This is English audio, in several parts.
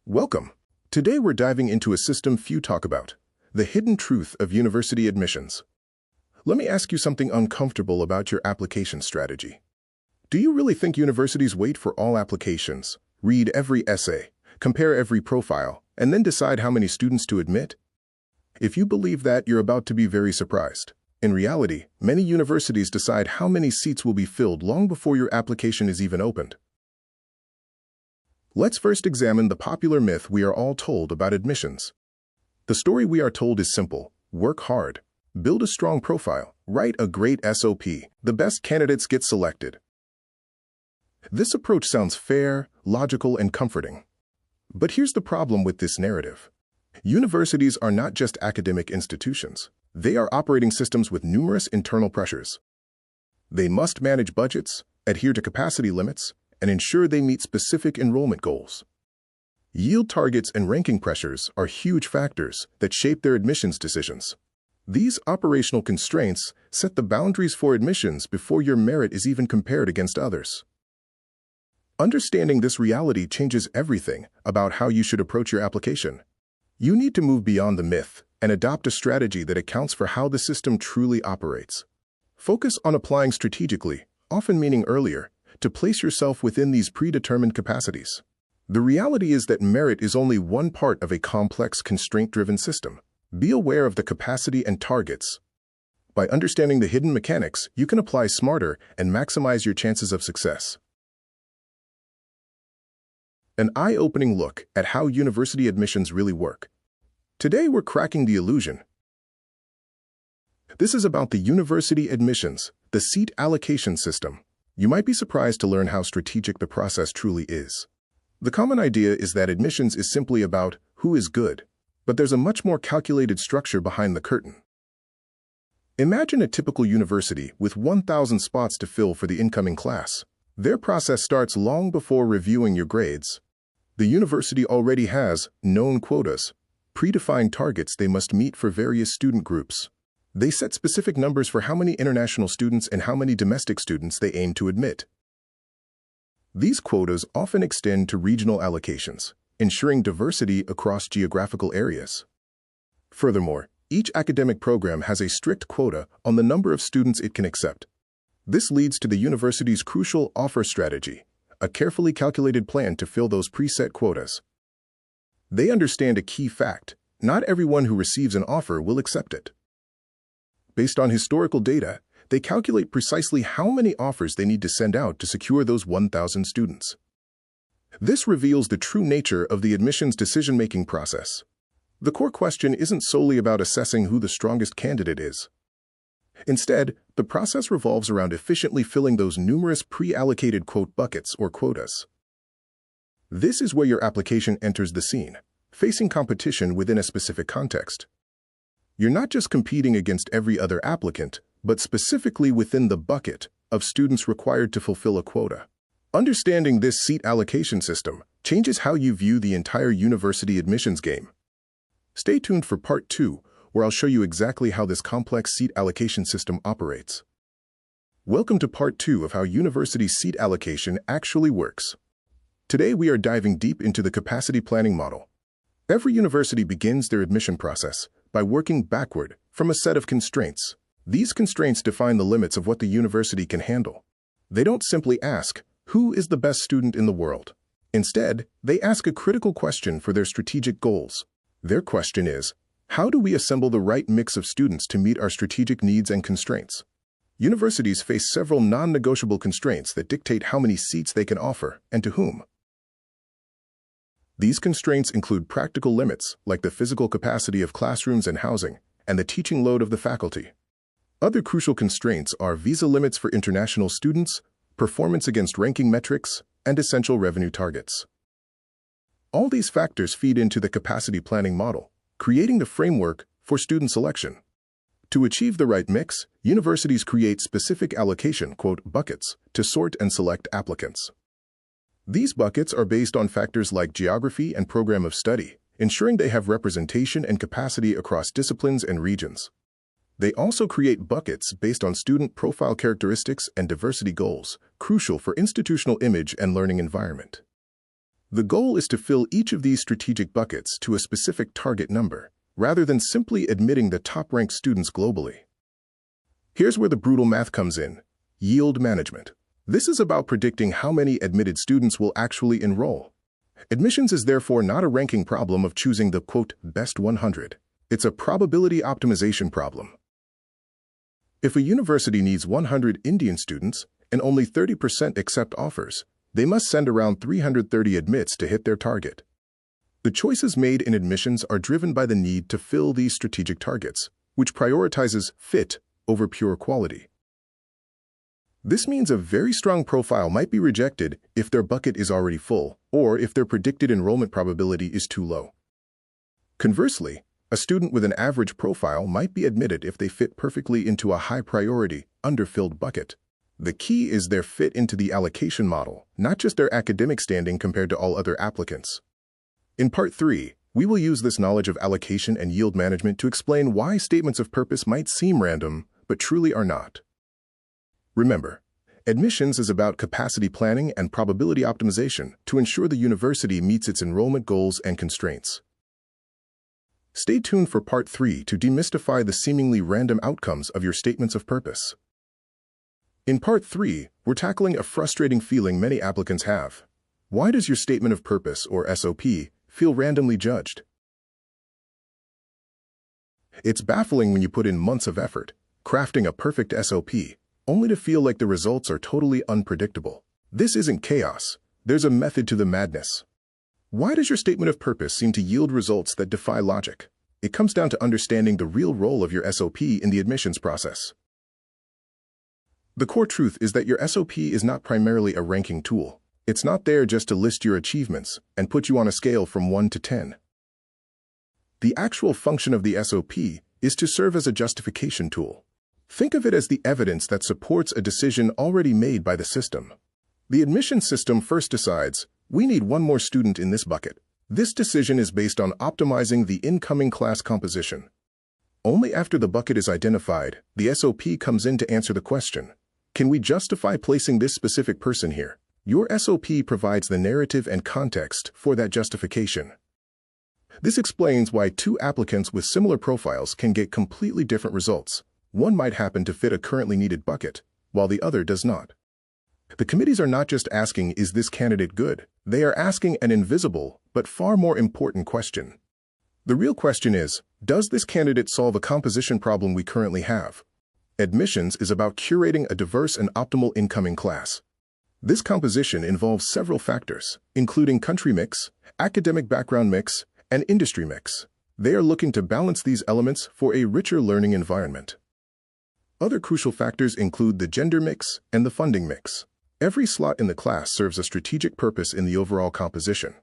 Welcome. Today we're diving into a system few talk about, the hidden truth of university admissions. Let me ask you something uncomfortable about your application strategy. Do you really think universities wait for all applications, read every essay, compare every profile, and then decide how many students to admit? If you believe that, you're about to be very surprised. In reality, many universities decide how many seats will be filled long before your application is even opened. Let's first examine the popular myth we are all told about admissions. The story we are told is simple: work hard, build a strong profile, write a great SOP, the best candidates get selected. This approach sounds fair, logical, and comforting. But here's the problem with this narrative. Universities are not just academic institutions. They are operating systems with numerous internal pressures. They must manage budgets, adhere to capacity limits, and ensure they meet specific enrollment goals. Yield targets and ranking pressures are huge factors that shape their admissions decisions. These operational constraints set the boundaries for admissions before your merit is even compared against others. Understanding this reality changes everything about how you should approach your application. You need to move beyond the myth and adopt a strategy that accounts for how the system truly operates. Focus on applying strategically, often meaning earlier, to place yourself within these predetermined capacities. The reality is that merit is only one part of a complex, constraint-driven system. Be aware of the capacity and targets. By understanding the hidden mechanics, you can apply smarter and maximize your chances of success. An eye-opening look at how university admissions really work. Today we're cracking the illusion. This is about the university admissions, the seat allocation system. You might be surprised to learn how strategic the process truly is. The common idea is that admissions is simply about who is good, but there's a much more calculated structure behind the curtain. Imagine a typical university with 1,000 spots to fill for the incoming class. Their process starts long before reviewing your grades. The university already has known quotas, predefined targets they must meet for various student groups. They set specific numbers for how many international students and how many domestic students they aim to admit. These quotas often extend to regional allocations, ensuring diversity across geographical areas. Furthermore, each academic program has a strict quota on the number of students it can accept. This leads to the university's crucial offer strategy, a carefully calculated plan to fill those preset quotas. They understand a key fact: not everyone who receives an offer will accept it. Based on historical data, they calculate precisely how many offers they need to send out to secure those 1,000 students. This reveals the true nature of the admissions decision-making process. The core question isn't solely about assessing who the strongest candidate is. Instead, the process revolves around efficiently filling those numerous pre-allocated buckets or quotas. This is where your application enters the scene, facing competition within a specific context. You're not just competing against every other applicant, but specifically within the bucket of students required to fulfill a quota. Understanding this seat allocation system changes how you view the entire university admissions game. Stay tuned for Part 2, where I'll show you exactly how this complex seat allocation system operates. Welcome to Part 2 of how university seat allocation actually works. Today we are diving deep into the capacity planning model. Every university begins their admission process by working backward from a set of constraints. These constraints define the limits of what the university can handle. They don't simply ask, who is the best student in the world? Instead, they ask a critical question for their strategic goals. Their question is, how do we assemble the right mix of students to meet our strategic needs and constraints? Universities face several non-negotiable constraints that dictate how many seats they can offer and to whom. These constraints include practical limits, like the physical capacity of classrooms and housing, and the teaching load of the faculty. Other crucial constraints are visa limits for international students, performance against ranking metrics, and essential revenue targets. All these factors feed into the capacity planning model, creating the framework for student selection. To achieve the right mix, universities create specific allocation buckets to sort and select applicants. These buckets are based on factors like geography and program of study, ensuring they have representation and capacity across disciplines and regions. They also create buckets based on student profile characteristics and diversity goals, crucial for institutional image and learning environment. The goal is to fill each of these strategic buckets to a specific target number, rather than simply admitting the top-ranked students globally. Here's where the brutal math comes in: yield management. This is about predicting how many admitted students will actually enroll. Admissions is therefore not a ranking problem of choosing the, quote, best 100. It's a probability optimization problem. If a university needs 100 Indian students and only 30% accept offers, they must send around 330 admits to hit their target. The choices made in admissions are driven by the need to fill these strategic targets, which prioritizes fit over pure quality. This means a very strong profile might be rejected if their bucket is already full, or if their predicted enrollment probability is too low. Conversely, a student with an average profile might be admitted if they fit perfectly into a high-priority, underfilled bucket. The key is their fit into the allocation model, not just their academic standing compared to all other applicants. In Part 3, we will use this knowledge of allocation and yield management to explain why statements of purpose might seem random, but truly are not. Remember, admissions is about capacity planning and probability optimization to ensure the university meets its enrollment goals and constraints. Stay tuned for Part 3 to demystify the seemingly random outcomes of your statements of purpose. In Part 3, we're tackling a frustrating feeling many applicants have. Why does your statement of purpose, or SOP, feel randomly judged? It's baffling when you put in months of effort, crafting a perfect SOP, only to feel like the results are totally unpredictable. This isn't chaos. There's a method to the madness. Why does your statement of purpose seem to yield results that defy logic? It comes down to understanding the real role of your SOP in the admissions process. The core truth is that your SOP is not primarily a ranking tool. It's not there just to list your achievements and put you on a scale from 1 to 10. The actual function of the SOP is to serve as a justification tool. Think of it as the evidence that supports a decision already made by the system. The admission system first decides, we need one more student in this bucket. This decision is based on optimizing the incoming class composition. Only after the bucket is identified, the SOP comes in to answer the question, can we justify placing this specific person here? Your SOP provides the narrative and context for that justification. This explains why two applicants with similar profiles can get completely different results. One might happen to fit a currently needed bucket, while the other does not. The committees are not just asking, is this candidate good? They are asking an invisible, but far more important question. The real question is, does this candidate solve a composition problem we currently have? Admissions is about curating a diverse and optimal incoming class. This composition involves several factors, including country mix, academic background mix, and industry mix. They are looking to balance these elements for a richer learning environment. Other crucial factors include the gender mix and the funding mix. Every slot in the class serves a strategic purpose in the overall composition.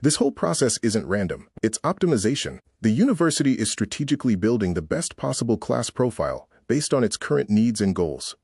This whole process isn't random, it's optimization. The university is strategically building the best possible class profile based on its current needs and goals.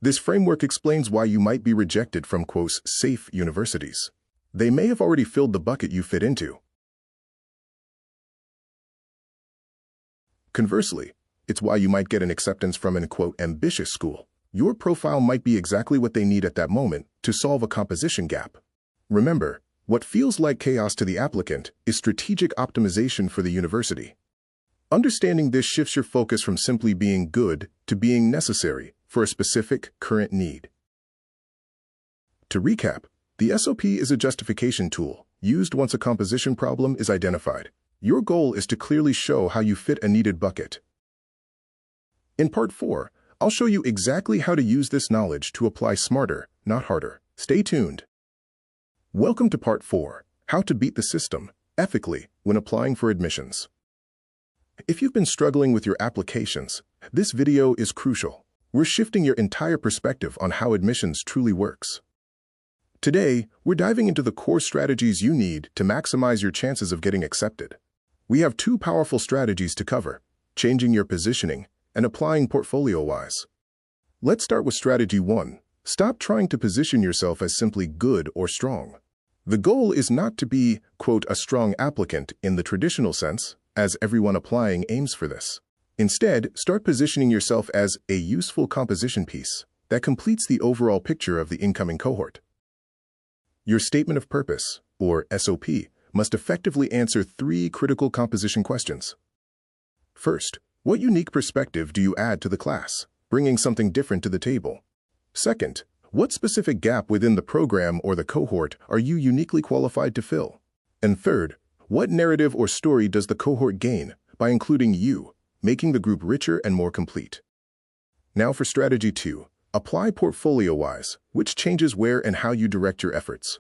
This framework explains why you might be rejected from, quote, safe universities. They may have already filled the bucket you fit into. Conversely, it's why you might get an acceptance from an, quote, ambitious school. Your profile might be exactly what they need at that moment to solve a composition gap. Remember, what feels like chaos to the applicant is strategic optimization for the university. Understanding this shifts your focus from simply being good to being necessary for a specific current need. To recap, the SOP is a justification tool used once a composition problem is identified. Your goal is to clearly show how you fit a needed bucket. In Part 4, I'll show you exactly how to use this knowledge to apply smarter, not harder. Stay tuned. Welcome to Part 4, How to Beat the System Ethically when Applying for Admissions. If you've been struggling with your applications, this video is crucial. We're shifting your entire perspective on how admissions truly works. Today, we're diving into the core strategies you need to maximize your chances of getting accepted. We have two powerful strategies to cover: changing your positioning and applying portfolio-wise. Let's start with strategy 1. Stop trying to position yourself as simply good or strong. The goal is not to be, quote, a strong applicant in the traditional sense, as everyone applying aims for this. Instead, start positioning yourself as a useful composition piece that completes the overall picture of the incoming cohort. Your statement of purpose, or SOP, must effectively answer 3 critical composition questions. First, what unique perspective do you add to the class, bringing something different to the table? Second, what specific gap within the program or the cohort are you uniquely qualified to fill? And third, what narrative or story does the cohort gain by including you, making the group richer and more complete? Now for strategy 2, apply portfolio-wise, which changes where and how you direct your efforts.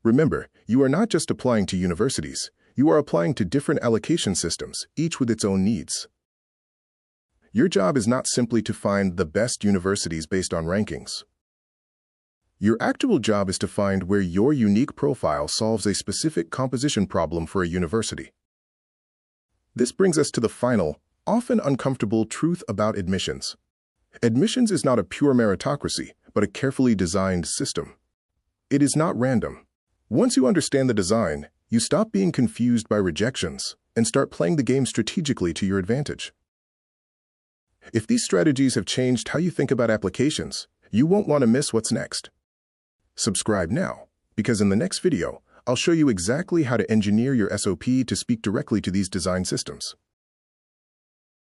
Remember, you are not just applying to universities, you are applying to different allocation systems, each with its own needs. Your job is not simply to find the best universities based on rankings. Your actual job is to find where your unique profile solves a specific composition problem for a university. This brings us to the final, often uncomfortable truth about admissions. Admissions is not a pure meritocracy, but a carefully designed system. It is not random. Once you understand the design, you stop being confused by rejections and start playing the game strategically to your advantage. If these strategies have changed how you think about applications, you won't want to miss what's next. Subscribe now, because in the next video, I'll show you exactly how to engineer your SOP to speak directly to these design systems.